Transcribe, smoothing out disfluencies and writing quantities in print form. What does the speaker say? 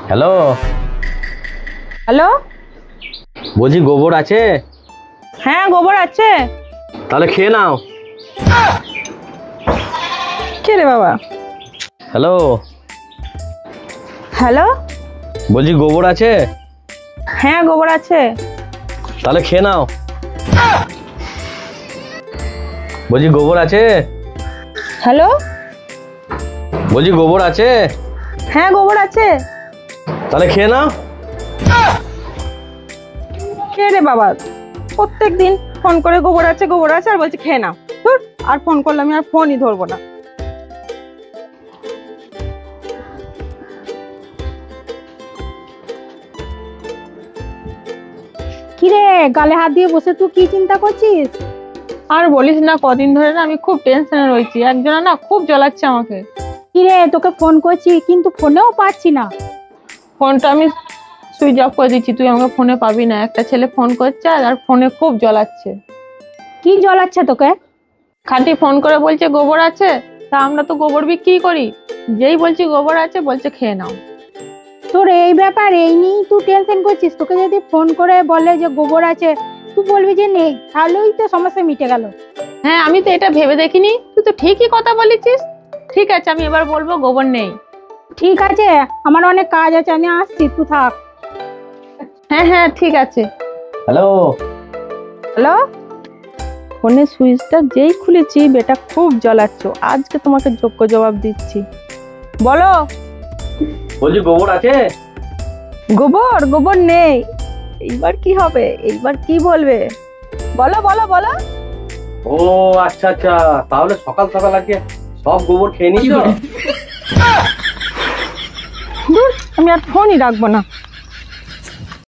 Hello hello, বলছি গোবর আছে? হ্যাঁ গোবর আছে। তাহলে খেয়ে নাও। কে রে বাবা? হ্যালো হ্যালো, বলছি গোবর আছে? হ্যাঁ গোবর আছে। তাহলে খেয়ে নাও। বলছি গোবর আছে? হ্যালো, বলছি গোবর আছে? হ্যাঁ গোবর আছে। তাহলে খেয়ে নাও। কে রে বাবা? প্রত্যেক দিন ফোন করে গোবর আছে আর বলছে খেয়ে নাও। ধুর, আর ফোন করলে আমি আর ফোনই ধরবো না। কিরে, গালে হাত দিয়ে বসে তুই কি চিন্তা করছিস? আর বলিস না, কদিন ধরে না আমি খুব টেনশনে রয়েছি। একজনা না খুব জ্বলাচ্ছে আমাকে। কিরে, তোকে ফোন করছি কিন্তু ফোনেও পাচ্ছি না। ফোনটা আমি সুইচ অফ করে দিচ্ছি, তুই আমাকে ফোনে পাবি না। একটা ছেলে ফোন করছে আর ফোনে খুব জ্বলাচ্ছে। কি জ্বলাচ্ছে তোকে? খাঁটি ফোন করে বলছে গোবর আছে, তা আমরা তো গোবর বিক্রি করি। যেই বলছি গোবর আছে বলছে খেয়ে নাও। তোর এই ব্যাপার, এই নিয়েই তুই টেনশন করছিস? তোকে যদি ফোন করে বলে যে গোবর আছে, তুই বলবি যে নেই, তাহলেই তো সমস্যা মিটে গেল। হ্যাঁ, আমি তো এটা ভেবে দেখিনি, তুই তো ঠিকই কথা বলেছিস। ঠিক আছে, আমি এবার বলবো গোবর নেই। ঠিক আছে, আমার অনেক কাজ আছে, আমি আসছি, তুই থাক। হ্যাঁ হ্যাঁ ঠিক আছে। হ্যালো হ্যালো, ফোনের সুইচটা যেই খুলেছি বেটা খুব জ্বলাচ্ছ। আজকে তোমাকে যোগ্য জবাব দিচ্ছি। বলো। বলছি গোবর আছে? গোবর গোবর নেই। এইবার কি হবে? এইবার কি বলবে? বলো বলো বলো। ও আচ্ছা আচ্ছা, তাহলে সকাল সকাল আজকে সব গোবর খেয়ে নিচ্ছ? ধুর, আমি আর ফোনই রাখবো না।